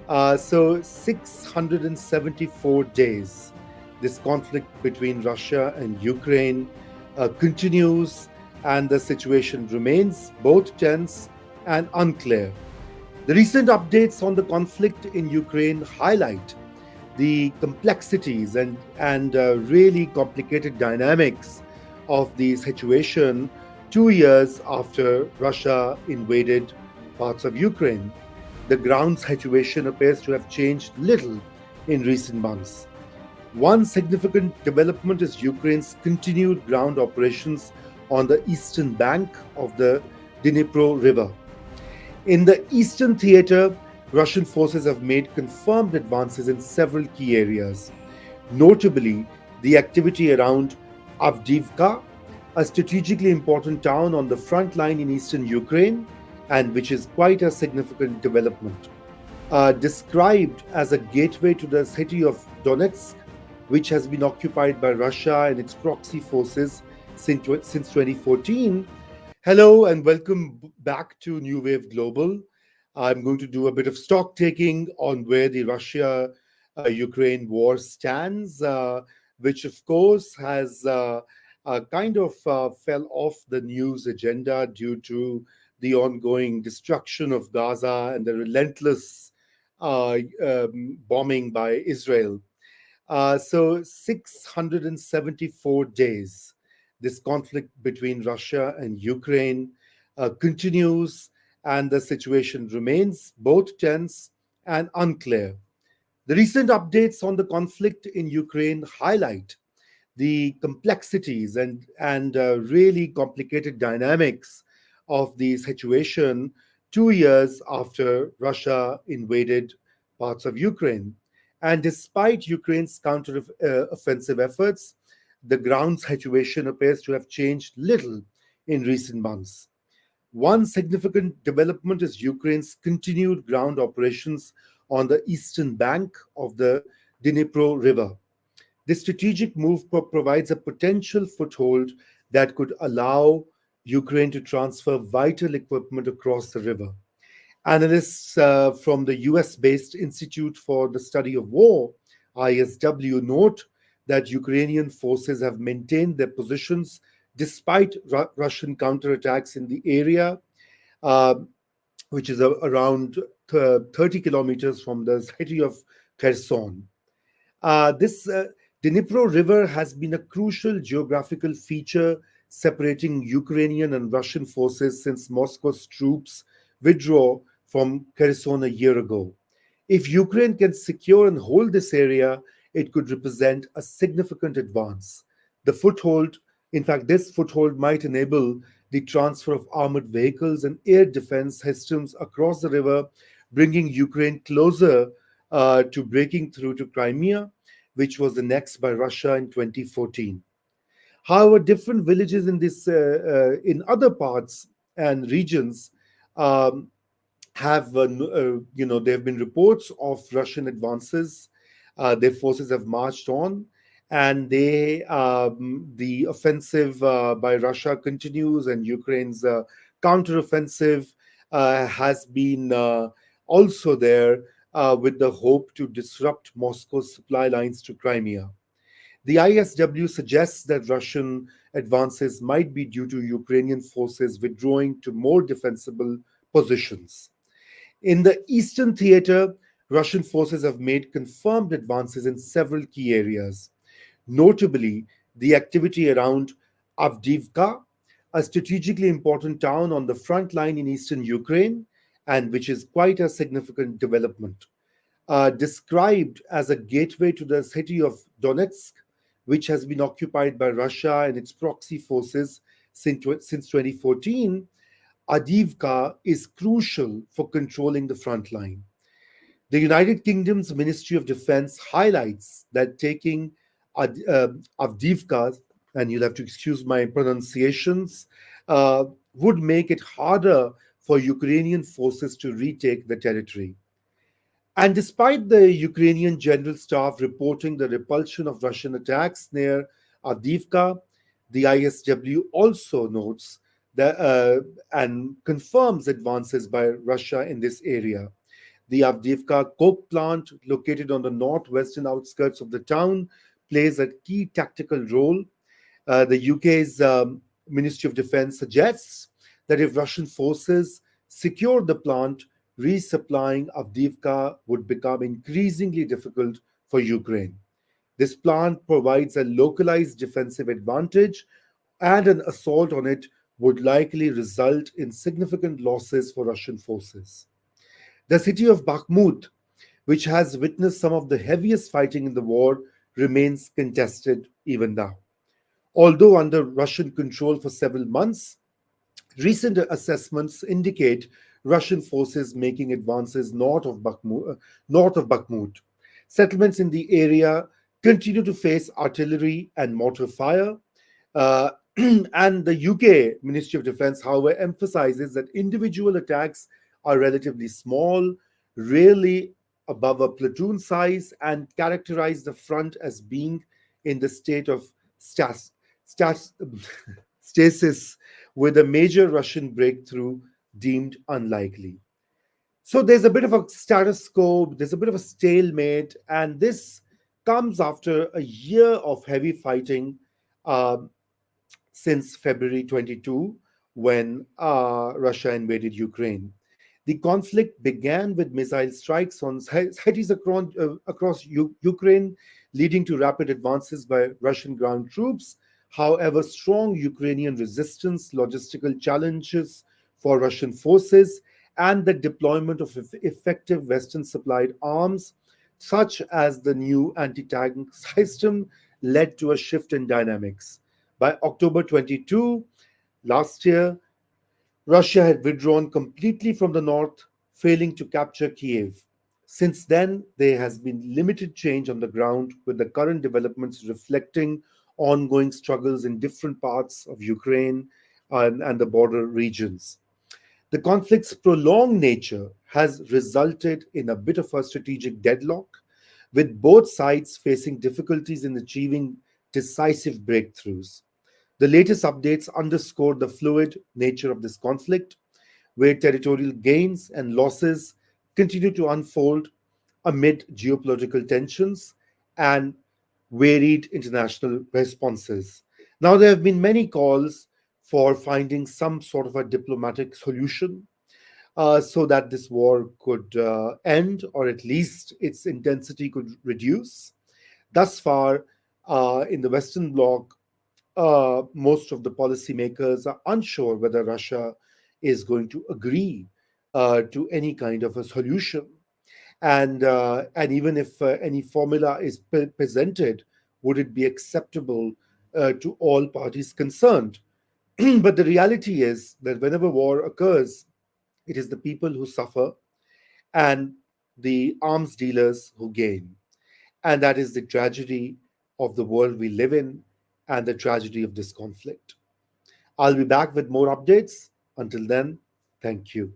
So 674 days, this conflict between Russia and Ukraine continues, and the situation remains both tense and unclear. The recent updates on the conflict in Ukraine highlight the complexities and really complicated dynamics of the situation 2 years after Russia invaded parts of Ukraine. The ground situation appears to have changed little in recent months. One significant development is Ukraine's continued ground operations on the eastern bank of the Dnipro River. In the eastern theater, Russian forces have made confirmed advances in several key areas, notably the activity around Avdiivka, a strategically important town on the front line in eastern Ukraine, and which is quite a significant development. Described as a gateway to the city of Donetsk, which has been occupied by Russia and its proxy forces since 2014. Hello and welcome back to New Wave Global. I'm going to do a bit of stock taking on where the Russia Ukraine war stands, which of course has kind of fell off the news agenda due to the ongoing destruction of Gaza and the relentless bombing by Israel. So 674 days, this conflict between Russia and Ukraine continues, and the situation remains both tense and unclear. The recent updates on the conflict in Ukraine highlight the complexities and really complicated dynamics of the situation 2 years after Russia invaded parts of Ukraine. And despite Ukraine's counter-offensive efforts, the ground situation appears to have changed little in recent months. One significant development is Ukraine's continued ground operations on the eastern bank of the Dnipro River. This strategic move provides a potential foothold that could allow Ukraine to transfer vital equipment across the river. Analysts from the US based Institute for the Study of War, ISW, note that Ukrainian forces have maintained their positions despite Russian counterattacks in the area, uh, which is around 30 kilometers from the city of Kherson. This Dnipro River has been a crucial geographical feature separating Ukrainian and Russian forces since Moscow's troops withdrew from Kherson a year ago. If Ukraine can secure and hold this area, it could represent a significant advance. The foothold, in fact, this foothold might enable the transfer of armored vehicles and air defense systems across the river, bringing Ukraine closer to breaking through to Crimea, which was annexed by Russia in 2014. However, different villages in other parts and regions um, have there have been reports of Russian advances. Their forces have marched on, and the offensive by Russia continues, and Ukraine's counteroffensive has been also there with the hope to disrupt Moscow's supply lines to Crimea. The ISW suggests that Russian advances might be due to Ukrainian forces withdrawing to more defensible positions. In the Eastern Theater, Russian forces have made confirmed advances in several key areas, notably the activity around Avdiivka, a strategically important town on the front line in eastern Ukraine, and which is quite a significant development. Described as a gateway to the city of Donetsk, which has been occupied by Russia and its proxy forces since 2014, Avdiivka is crucial for controlling the front line. The United Kingdom's Ministry of Defense highlights that taking Avdiivka, and you'll have to excuse my pronunciations, would make it harder for Ukrainian forces to retake the territory. And despite the Ukrainian General Staff reporting the repulsion of Russian attacks near Avdiivka, the ISW also notes that and confirms advances by Russia in this area. The Avdiivka coke plant, located on the northwestern outskirts of the town, plays a key tactical role. The UK's Ministry of Defense suggests that if Russian forces secure the plant, resupplying Avdiivka would become increasingly difficult for Ukraine. This plant provides a localized defensive advantage, and an assault on it would likely result in significant losses for Russian forces. The city of Bakhmut, which has witnessed some of the heaviest fighting in the war, remains contested even now. Although under Russian control for several months, recent assessments indicate Russian forces making advances north of Bakhmut. Settlements in the area continue to face artillery and mortar fire. Uh, and the UK Ministry of Defense, however, emphasizes that individual attacks are relatively small, rarely above a platoon size, and characterize the front as being in the state of stas, stas, stasis, with a major Russian breakthrough deemed unlikely. So there's a bit of a status quo, there's a bit of a stalemate, and this comes after a year of heavy fighting um, since February 22, when Russia invaded Ukraine. The conflict began with missile strikes on cities across Ukraine, leading to rapid advances by Russian ground troops. However, strong Ukrainian resistance, logistical challenges for Russian forces, and the deployment of effective Western supplied arms, such as the new anti tank system, led to a shift in dynamics. By October 22 last year, Russia had withdrawn completely from the north, failing to capture Kiev. Since then, there has been limited change on the ground, with the current developments reflecting ongoing struggles in different parts of Ukraine and the border regions. The conflict's prolonged nature has resulted in a bit of a strategic deadlock, with both sides facing difficulties in achieving decisive breakthroughs. The latest updates underscore the fluid nature of this conflict, where territorial gains and losses continue to unfold amid geopolitical tensions and varied international responses. Now, there have been many calls for finding some sort of a diplomatic solution so that this war could end, or at least its intensity could reduce. Thus far, in the Western Bloc, most of the policymakers are unsure whether Russia is going to agree to any kind of a solution. And even if any formula is presented, would it be acceptable to all parties concerned? But the reality is that whenever war occurs, it is the people who suffer and the arms dealers who gain. And that is the tragedy of the world we live in and the tragedy of this conflict. I'll be back with more updates. Until then, thank you.